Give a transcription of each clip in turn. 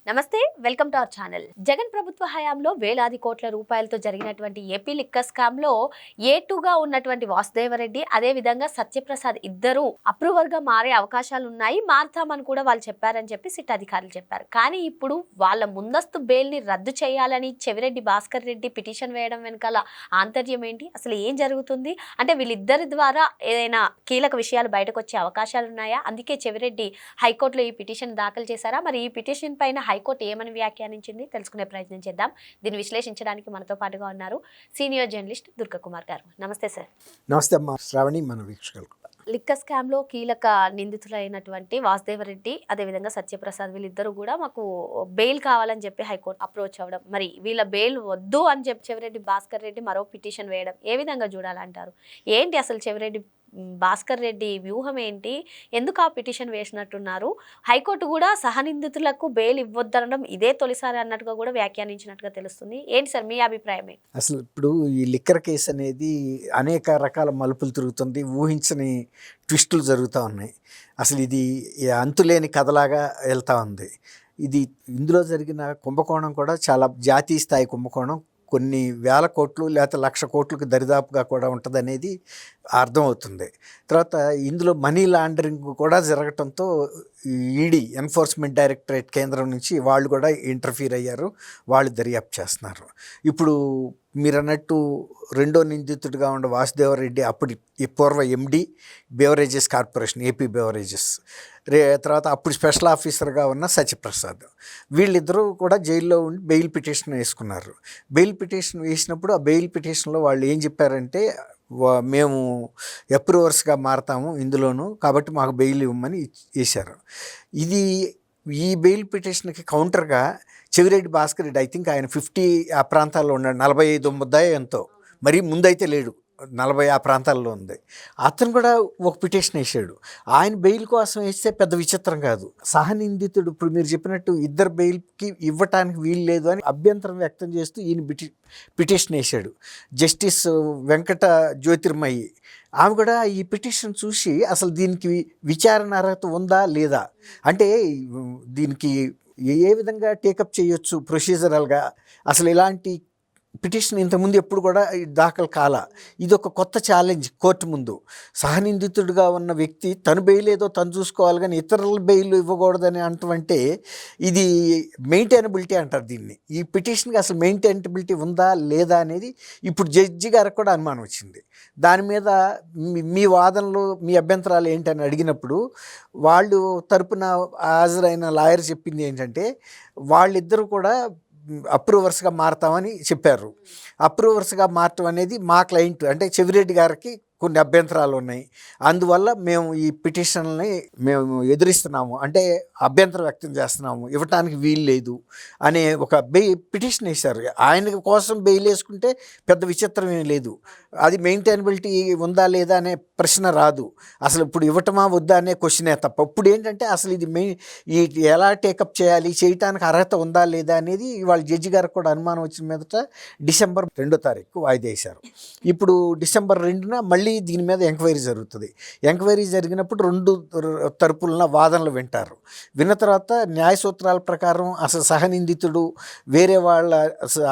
నమస్తే, welcome to our channel. Jagan ప్రభుత్వ హయాంలో వేలాది కోట్ల రూపాయలతో జరిగినటువంటి ఏపీ లిక్కర్ స్కామ్ లో ఏటుగా ఉన్నటువంటి వాసుదేవరెడ్డి అదే విధంగా సత్యప్రసాద్ ఇద్దరు అప్రూవర్ గా మారే అవకాశాలు ఉన్నాయి, మారుతామని కూడా వాళ్ళు చెప్పారని చెప్పి సిట్ అధికారులు చెప్పారు. కానీ ఇప్పుడు వాళ్ళ ముందస్తు బెయిల్ ని రద్దు చేయాలని చెవిరెడ్డి భాస్కర్ రెడ్డి పిటిషన్ వేయడం వెనకాల ఆంతర్యం ఏంటి, అసలు ఏం జరుగుతుంది? అంటే వీళ్ళిద్దరి ద్వారా ఏదైనా కీలక విషయాలు బయటకు వచ్చే అవకాశాలు ఉన్నాయా? అందుకే చెవిరెడ్డి హైకోర్టులో ఈ పిటిషన్ దాఖలు చేశారా? మరి ఈ పిటిషన్ పైన హైకోర్టు ఏమని వ్యాఖ్యానించింది తెలుసుకునే ప్రయత్నం చేద్దాం. దీన్ని విశ్లేషించడానికి మనతో పాటుగా ఉన్నారు సీనియర్ జర్నలిస్ట్ దుర్గా కుమార్ గారు. నమస్తే సార్. నమస్తే అమ్మా శ్రావణి, మన వీక్షకులకు. లిక్కర్ స్కామ్ లో కీలక నిందితులైనటువంటి వాసుదేవరెడ్డి అదేవిధంగా సత్యప్రసాద్ వీళ్ళిద్దరూ కూడా మాకు బెయిల్ కావాలని చెప్పి హైకోర్టు అప్రోచ్ అవ్వడం, మరి వీళ్ళ బెయిల్ వద్దు అని చెప్పి చెవిరెడ్డి భాస్కర్ రెడ్డి మరో పిటిషన్ వేయడం ఏ విధంగా చూడాలంటారు? ఏంటి అసలు చెవిరెడ్డి భాస్కర్ రెడ్డి వ్యూహం ఏంటి? ఎందుకు ఆ పిటిషన్ వేసినట్టున్నారు? హైకోర్టు కూడా సహనిందితులకు బెయిల్ ఇవ్వద్దనడం ఇదే తొలిసారి అన్నట్టుగా కూడా వ్యాఖ్యానించినట్టుగా తెలుస్తుంది. ఏంటి సార్ మీ అభిప్రాయమే? అసలు ఇప్పుడు ఈ లిక్కర్ కేసు అనేది అనేక రకాల మలుపులు తిరుగుతుంది, ఊహించని ట్విస్టులు జరుగుతూ ఉన్నాయి. అసలు ఇది అంతులేని కథలాగా వెళ్తూ ఉంది. ఇందులో జరిగిన కుంభకోణం కూడా చాలా జాతీయ స్థాయి కుంభకోణం, కొన్ని వేల కోట్లు లేకపోతే 1,00,000 కోట్లకు దరిదాపుగా కూడా ఉంటుందనేది అర్థమవుతుంది. తర్వాత ఇందులో మనీ లాండరింగ్ కూడా జరగటంతో ఈడీ ఎన్ఫోర్స్మెంట్ డైరెక్టరేట్ కేంద్రం నుంచి వాళ్ళు కూడా ఇంటర్ఫీర్ అయ్యారు, వాళ్ళు దర్యాప్తు చేస్తున్నారు. ఇప్పుడు మీరు అన్నట్టు రెండో నిందితుడిగా ఉన్న వాసుదేవరెడ్డి అప్పుడు ఈ పూర్వ ఎండి బెవరేజెస్ కార్పొరేషన్, ఏపీ బెవరేజెస్, తర్వాత అప్పుడు స్పెషల్ ఆఫీసర్గా ఉన్న సత్యప్రసాద్, వీళ్ళిద్దరూ కూడా జైల్లో ఉండి బెయిల్ పిటిషన్ వేసుకున్నారు. బెయిల్ పిటిషన్ వేసినప్పుడు ఆ బెయిల్ పిటిషన్లో వాళ్ళు ఏం చెప్పారంటే, మేము అప్రూవర్స్గా మారతాము ఇందులోనూ, కాబట్టి మాకు బెయిల్ ఇవ్వమని వేశారు. ఈ బెయిల్ పిటిషన్కి కౌంటర్గా చెవిరెడ్డి భాస్కర్ రెడ్డి, ఐ థింక్ ఆయన 50 ఆ ప్రాంతాల్లో ఉన్నాడు, 45 ముద్దాయో ఎంతో, మరి ముందైతే లేడు, 40 ఆ ప్రాంతాల్లో ఉంది. అతను కూడా ఒక పిటిషన్ వేసాడు. ఆయన బెయిల్ కోసం వేస్తే పెద్ద విచిత్రం కాదు. సహనిందితుడు ఇప్పుడు మీరు చెప్పినట్టు ఇద్దరు బెయిల్కి ఇవ్వటానికి వీలు లేదు అని అభ్యంతరం వ్యక్తం చేస్తూ ఈయన పిటిషన్ వేసాడు. జస్టిస్ వెంకట జ్యోతిర్మయి ఆమె కూడా ఈ పిటిషన్ చూసి అసలు దీనికి విచారణ అర్హత ఉందా లేదా, అంటే దీనికి ఏ విధంగా టేకప్ చేయొచ్చు ప్రొసీజరల్గా, అసలు ఇలాంటి పిటిషన్ ఇంతకుముందు ఎప్పుడు కూడా దాఖలు కాల, ఇది ఒక కొత్త ఛాలెంజ్ కోర్టు ముందు. సహనిందితుడిగా ఉన్న వ్యక్తి తను బెయిల్ ఏదో తను చూసుకోవాలి కానీ ఇతరుల బెయిల్ ఇవ్వకూడదని అంటుంటే ఇది మెయింటైనబిలిటీ అంటారు దీన్ని. ఈ పిటిషన్కి అసలు మెయింటైనబిలిటీ ఉందా లేదా అనేది ఇప్పుడు జడ్జి గారికి కూడా అనుమానం వచ్చింది. దాని మీద మీ వాదనలు, మీ అభ్యంతరాలు ఏంటని అడిగినప్పుడు వాళ్ళు తరపున హాజరైన లాయర్ చెప్పింది ఏంటంటే, వాళ్ళిద్దరూ కూడా అప్రూవర్స్గా మారతామని చెప్పారు. అప్రూవర్స్గా మారటం అనేది మా క్లయింట్ అంటే చెవిరెడ్డి గారికి కొన్ని అభ్యంతరాలు ఉన్నాయి, అందువల్ల మేము ఈ పిటిషన్ని మేము ఎదురిస్తున్నాము, అంటే అభ్యంతరం వ్యక్తం చేస్తున్నాము, ఇవ్వటానికి వీలు లేదు అనే ఒక పిటిషన్ వేశారు. ఆయన కోసం బెయిల్ వేసుకుంటే పెద్ద విచిత్రం ఏం లేదు, అది మెయింటైనబిలిటీ ఉందా లేదా అనే ప్రశ్న రాదు, అసలు ఇప్పుడు ఇవ్వటమా వద్దా అనే క్వశ్చనే తప్ప. ఇప్పుడు ఏంటంటే అసలు ఇది ఎలా టేకప్ చేయాలి, చేయటానికి అర్హత ఉందా లేదా అనేది వాళ్ళ జడ్జి గారికి కూడా అనుమానం వచ్చిన మీదట డిసెంబర్ 2వ తారీఖు వాయిదా వేశారు. ఇప్పుడు డిసెంబర్ 2న మళ్ళీ దీని మీద ఎంక్వైరీ జరుగుతుంది. ఎంక్వైరీ జరిగినప్పుడు 2 తరపుల వాదనలు వింటారు. విన్న తర్వాత న్యాయ సూత్రాల ప్రకారం అసలు సహనిందితుడు వేరే వాళ్ళ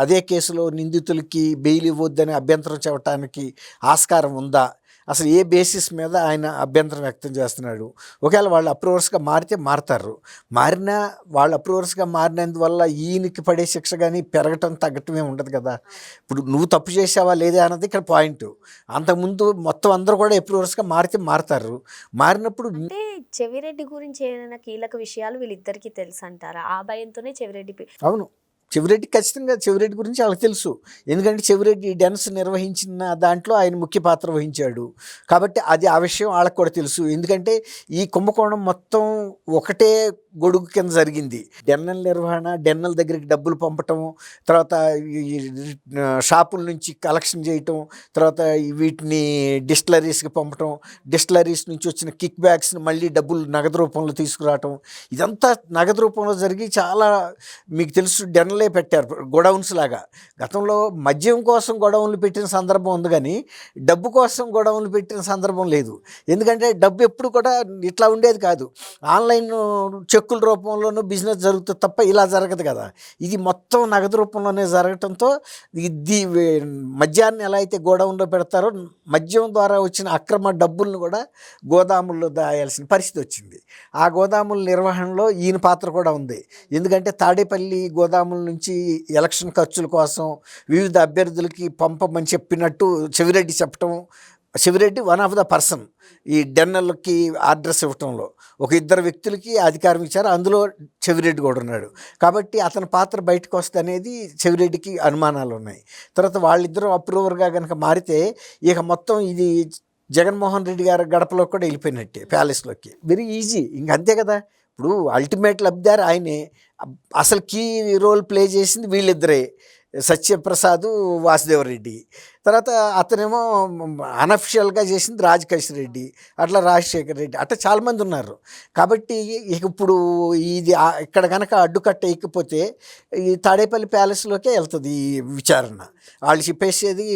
అదే కేసులో నిందితులకి బెయిల్ ఇవ్వద్దని అభ్యంతరం చెప్పడానికి ఆస్కారం ఉందా, అసలు ఏ బేసిస్ మీద ఆయన అభ్యంతరం వ్యక్తం చేస్తున్నాడు. ఒకవేళ వాళ్ళు అప్రూవర్స్గా మారితే మారతారు, మారినా వాళ్ళు అప్రూవర్స్గా మారినందువల్ల ఈయనకి పడే శిక్ష కానీ పెరగటం తగ్గటమే ఉండదు కదా. ఇప్పుడు నువ్వు తప్పు చేసావా లేదా అన్నది ఇక్కడ పాయింట్. అంతకుముందు మొత్తం అందరూ కూడా అప్రూవర్స్గా మారితే మారతారు, మారినప్పుడు అంటే చెవిరెడ్డి గురించి ఏదైనా కీలక విషయాలు వీళ్ళిద్దరికీ తెలుసు అంటారా? ఆ భయంతోనే చెవిరెడ్డి అవును, చెవిరెడ్డి ఖచ్చితంగా చెవిరెడ్డి గురించి వాళ్ళకి తెలుసు, ఎందుకంటే చెవిరెడ్డి డెన్స్ నిర్వహించిన దాంట్లో ఆయన ముఖ్య పాత్ర వహించాడు కాబట్టి అది ఆ విషయం వాళ్ళకి కూడా తెలుసు. ఎందుకంటే ఈ కుంభకోణం మొత్తం ఒకటే గొడుగు కింద జరిగింది. డెన్నల్ నిర్వహణ, డెన్నల్ దగ్గరికి డబ్బులు పంపటం, తర్వాత ఈ షాపుల నుంచి కలెక్షన్ చేయటం, తర్వాత వీటిని డిస్టిలరీస్కి పంపటం, డిస్టిలరీస్ నుంచి వచ్చిన కిక్ బ్యాగ్స్ని మళ్ళీ డబ్బులు నగదు రూపంలో తీసుకురావటం, ఇదంతా నగదు రూపంలో జరిగి చాలా మీకు తెలుసు. డెన్నల్ గోడౌన్లే పెట్టారు, గోడౌన్స్ లాగా. గతంలో మద్యం కోసం గోడౌన్లు పెట్టిన సందర్భం ఉంది కానీ డబ్బు కోసం గోడౌన్లు పెట్టిన సందర్భం లేదు. ఎందుకంటే డబ్బు ఎప్పుడు కూడా ఇట్లా ఉండేది కాదు. ఆన్లైన్ చెక్కుల రూపంలోనూ బిజినెస్ జరుగుతుంది తప్ప ఇలా జరగదు కదా. ఇది మొత్తం నగదు రూపంలోనే జరగటంతో ఇది మద్యాన్ని ఎలా అయితే గోడౌన్లో పెడతారో మద్యం ద్వారా వచ్చిన అక్రమ డబ్బులను కూడా గోదాముల్లో దాయాల్సిన పరిస్థితి వచ్చింది. ఆ గోదాముల నిర్వహణలో ఈయన పాత్ర కూడా ఉంది. ఎందుకంటే తాడేపల్లి గోదాముల నుంచి ఎలక్షన్ ఖర్చుల కోసం వివిధ అభ్యర్థులకి పంపమని చెప్పినట్టు చెవిరెడ్డి చెప్పటం, Chevireddy one of the person ఈ డెన్నర్లకి ఆర్డర్స్ ఇవ్వటంలో ఒక ఇద్దరు వ్యక్తులకి అధికారం ఇచ్చారు, అందులో చెవిరెడ్డి కూడా ఉన్నాడు. కాబట్టి అతని పాత్ర బయటకు వస్తుంది అనేది చెవిరెడ్డికి అనుమానాలు ఉన్నాయి. తర్వాత వాళ్ళిద్దరూ అప్రూవర్గా కనుక మారితే ఇక మొత్తం ఇది జగన్మోహన్ రెడ్డి గారి గడపలో కూడా వెళ్ళిపోయినట్టే, ప్యాలెస్లోకి. వెరీ ఈజీ, ఇంక అంతే కదా. ఇప్పుడు అల్టిమేట్ లబ్ధిదారు ఆయనే. అసలు కీ రోల్ ప్లే చేసింది వీళ్ళిద్దరే, సత్యప్రసాద్, వాసుదేవరెడ్డి. తర్వాత అతనేమో అనఫిషియల్గా చేసింది రాజకేష్ రెడ్డి, అట్లా రాజశేఖర్ రెడ్డి, అట్లా చాలామంది ఉన్నారు. కాబట్టి ఇక ఇప్పుడు ఇది ఇక్కడ కనుక అడ్డుకట్ట ఎక్కిపోతే ఈ తాడేపల్లి ప్యాలెస్లోకే వెళ్తుంది ఈ విచారణ. వాళ్ళు చెప్పేసేది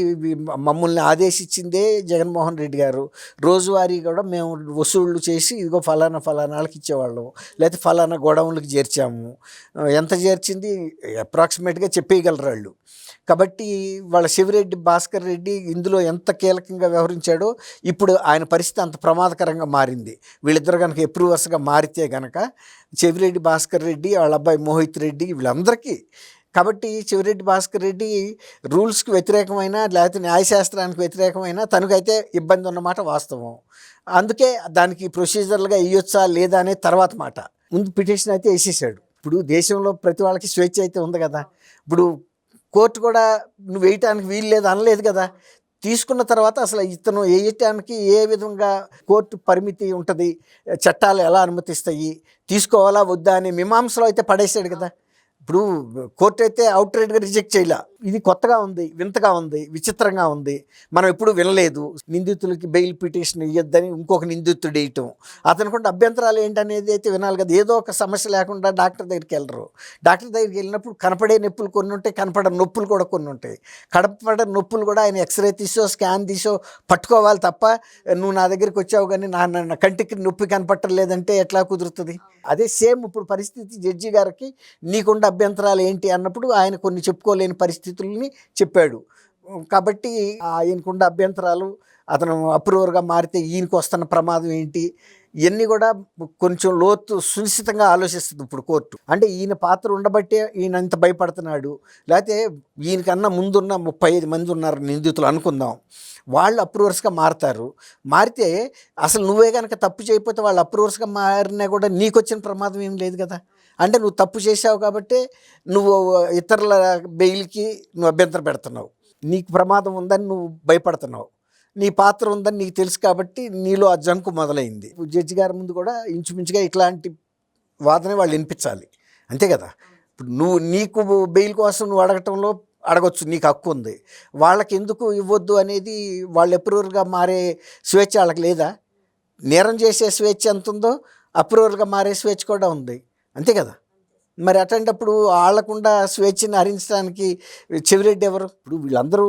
మమ్మల్ని ఆదేశించిందే జగన్మోహన్ రెడ్డి గారు, రోజువారీ కూడా మేము వసూళ్ళు చేసి ఇదిగో ఫలానా వాళ్ళకి ఇచ్చేవాళ్ళం, లేకపోతే ఫలానా గోడౌన్లకు చేర్చాము, ఎంత చేర్చింది అప్రాక్సిమేట్గా చెప్పేయగలరు వాళ్ళు. కాబట్టి వాళ్ళ చెవిరెడ్డి భాస్కర్ రెడ్డి ఇందులో ఎంత కీలకంగా వ్యవహరించాడో ఇప్పుడు ఆయన పరిస్థితి అంత ప్రమాదకరంగా మారింది. వీళ్ళిద్దరు కనుక ఎప్రూవర్స్గా మారితే కనుక చెవిరెడ్డి భాస్కర్ రెడ్డి, వాళ్ళ అబ్బాయి మోహిత్ రెడ్డి, వీళ్ళందరికీ. కాబట్టి చెవిరెడ్డి భాస్కర్ రెడ్డి రూల్స్కి వ్యతిరేకమైన లేకపోతే న్యాయశాస్త్రానికి వ్యతిరేకమైన తనకైతే ఇబ్బంది ఉన్నమాట వాస్తవం. అందుకే దానికి ప్రొసీజర్లుగా ఇవ్వచ్చా లేదా అనే తర్వాత మాట. ముందు పిటిషన్ అయితే వేసేసాడు. ఇప్పుడు దేశంలో ప్రతి వాళ్ళకి స్వేచ్ఛ అయితే ఉంది కదా. ఇప్పుడు కోర్టు కూడా నువ్వు వేయటానికి వీలు లేదు అనలేదు కదా. తీసుకున్న తర్వాత అసలు ఇతను వేయటానికి ఏ విధంగా కోర్టు పరిమితి ఉంటుంది, చట్టాలు ఎలా అనుమతిస్తాయి, తీసుకోవాలా వద్దా అనే మీమాంసలో అయితే పడేసాడు కదా. ఇప్పుడు కోర్టు అయితే అవుట్రైట్గా రిజెక్ట్ చేయలే. ఇది కొత్తగా ఉంది, వింతగా ఉంది, విచిత్రంగా ఉంది, మనం ఎప్పుడు వినలేదు. నిందితులకి బెయిల్ పిటిషన్ ఇవ్వద్దని ఇంకొక నిందితుడు వేయటం, అతనుకుంటే అభ్యంతరాలు ఏంటనేది అయితే వినాలి కదా. ఏదో ఒక సమస్య లేకుండా డాక్టర్ దగ్గరికి వెళ్ళరు. డాక్టర్ దగ్గరికి వెళ్ళినప్పుడు కనపడే నొప్పులు కొన్ని ఉంటాయి, కనపడే నొప్పులు కూడా కొన్ని ఉంటాయి. కనపడే నొప్పులు కూడా ఆయన ఎక్స్రే తీసో స్కాన్ తీసో పట్టుకోవాలి తప్ప నువ్వు నా దగ్గరికి వచ్చావు కానీ నా కంటికి నొప్పి కనపట్టలేదంటే ఎట్లా కుదురుతుంది. అదే సేమ్ ఇప్పుడు పరిస్థితి జడ్జి గారికి నీకుండా అభ్యంతరాలు ఏంటి అన్నప్పుడు ఆయన కొన్ని చెప్పుకోలేని పరిస్థితుల్ని చెప్పాడు. కాబట్టి ఆయనకున్న అభ్యంతరాలు, అతను అప్రూవర్గా మారితే ఈయనకు వస్తున్న ప్రమాదం ఏంటి, ఇవన్నీ కూడా కొంచెం లోతు సునిశ్చితంగా ఆలోచిస్తుంది ఇప్పుడు కోర్టు. అంటే ఈయన పాత్ర ఉండబట్టే ఈయన ఇంత భయపడుతున్నాడు. లేకపోతే ఈయనకన్నా ముందున్న 35 మంది ఉన్నారు నిందితులు అనుకుందాం, వాళ్ళు అప్రూవర్స్గా మారుతారు. మారితే అసలు నువ్వే కనుక తప్పు చేయకపోతే వాళ్ళు అప్రూవర్స్గా మారినా కూడా నీకు వచ్చిన ప్రమాదం ఏం లేదు కదా. అంటే నువ్వు తప్పు చేసావు కాబట్టి నువ్వు ఇతరుల బెయిల్కి నువ్వు అభ్యంతరం పెడుతున్నావు, నీకు ప్రమాదం ఉందని నువ్వు భయపడుతున్నావు, నీ పాత్ర ఉందని నీకు తెలుసు కాబట్టి నీలో ఆ జంకు మొదలైంది. జడ్జి గారి ముందు కూడా ఇంచుమించుగా ఇట్లాంటి వాదన వాళ్ళు వినిపించాలి, అంతే కదా. ఇప్పుడు నీకు బెయిల్ కోసం నువ్వు అడగటంలో అడగొచ్చు, నీకు హక్కు ఉంది. వాళ్ళకి ఎందుకు ఇవ్వద్దు అనేది, వాళ్ళు అప్రూవర్గా మారే స్వేచ్ఛ వాళ్ళకి లేదా? నేరం చేసే స్వేచ్ఛ ఎంత ఉందో అప్రూవర్గా మారే స్వేచ్ఛ కూడా ఉంది, అంతే కదా. మరి అట్లాంటప్పుడు వాళ్ళకుండా స్వేచ్ఛని హరించడానికి చెవిరెడ్డి ఎవరు? ఇప్పుడు వీళ్ళందరూ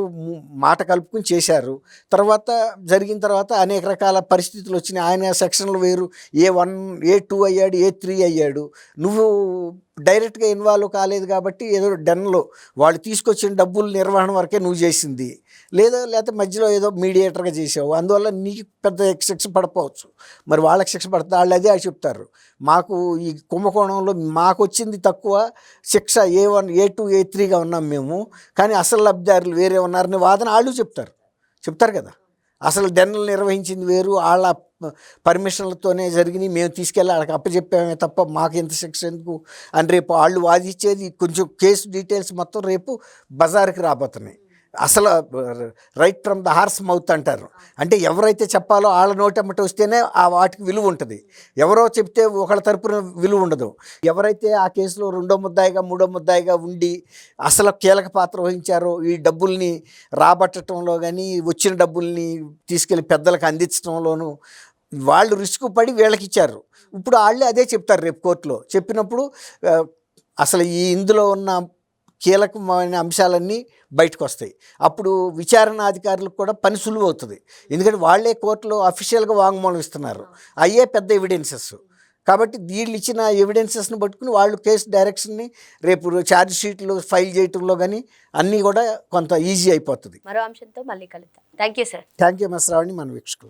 మాట కలుపుకుని చేశారు. తర్వాత జరిగిన తర్వాత అనేక రకాల పరిస్థితులు వచ్చినాయి. ఆయన సెక్షన్లు వేరు, A1 A2 అయ్యాడు, A3 అయ్యాడు. నువ్వు డైరెక్ట్గా ఇన్వాల్వ్ కాలేదు కాబట్టి ఏదో డెన్లో వాళ్ళు తీసుకొచ్చిన డబ్బుల నిర్వహణ వరకే నువ్వు చేసింది, లేకపోతే మధ్యలో ఏదో మీడియేటర్గా చేసావు, అందువల్ల నీకు పెద్ద శిక్ష పడపోవచ్చు. మరి వాళ్ళకి శిక్ష పడుతుంది, వాళ్ళు అదే చెప్తారు. మాకు ఈ కుంభకోణంలో మాకు వచ్చింది తక్కువ శిక్ష, A1 A2 A3గా ఉన్నాం మేము, కానీ అసలు లబ్ధిదారులు వేరే ఉన్నారని వాదన వాళ్ళు చెప్తారు కదా. అసలు డెన్నులు నిర్వహించింది వేరు, వాళ్ళ పర్మిషన్లతోనే జరిగినాయి, మేము తీసుకెళ్ళి వాళ్ళకి అప్పచెప్పామే తప్ప మాకు ఎంత శిక్ష ఎందుకు అని రేపు వాళ్ళు వాదించేది. కొంచెం కేసు డీటెయిల్స్ మొత్తం రేపు బజార్కి రాబోతున్నాయి. అసలు right from the horse mouth అంటారు. అంటే ఎవరైతే చెప్పాలో వాళ్ళ నోటమ్మట వస్తేనే ఆ వాటికి విలువ ఉంటుంది, ఎవరో చెప్తే ఒకళ్ళ తరపున విలువ ఉండదు. ఎవరైతే ఆ కేసులో రెండో ముద్దాయిగా మూడో ముద్దాయిగా ఉండి అసలు కీలక పాత్ర వహించారో ఈ డబ్బుల్ని రాబట్టడంలో కానీ వచ్చిన డబ్బుల్ని తీసుకెళ్ళి పెద్దలకు అందించడంలోనూ వాళ్ళు రిస్క్ పడి వీళ్ళకి ఇచ్చారు. ఇప్పుడు వాళ్ళే అదే చెప్తారు రేపు కోర్టులో. చెప్పినప్పుడు అసలు ఇందులో ఉన్న కీలకమైన అంశాలన్నీ బయటకు వస్తాయి. అప్పుడు విచారణ అధికారులకు కూడా పని సులువు అవుతుంది. ఎందుకంటే వాళ్ళే కోర్టులో అఫీషియల్గా వాంగ్మూలం ఇస్తున్నారు, అయ్యే పెద్ద ఎవిడెన్సెస్. కాబట్టి వీళ్ళు ఇచ్చిన ఎవిడెన్సెస్ని పట్టుకుని వాళ్ళు కేసు డైరెక్షన్ని రేపు ఛార్జ్ షీట్లు ఫైల్ చేయటంలో కానీ అన్నీ కూడా కొంత ఈజీ అయిపోతుంది. మరో అంశంతో మళ్ళీ కలుద్దాం. Thank you sir. Thank you Shravani, మన వీక్షకులు.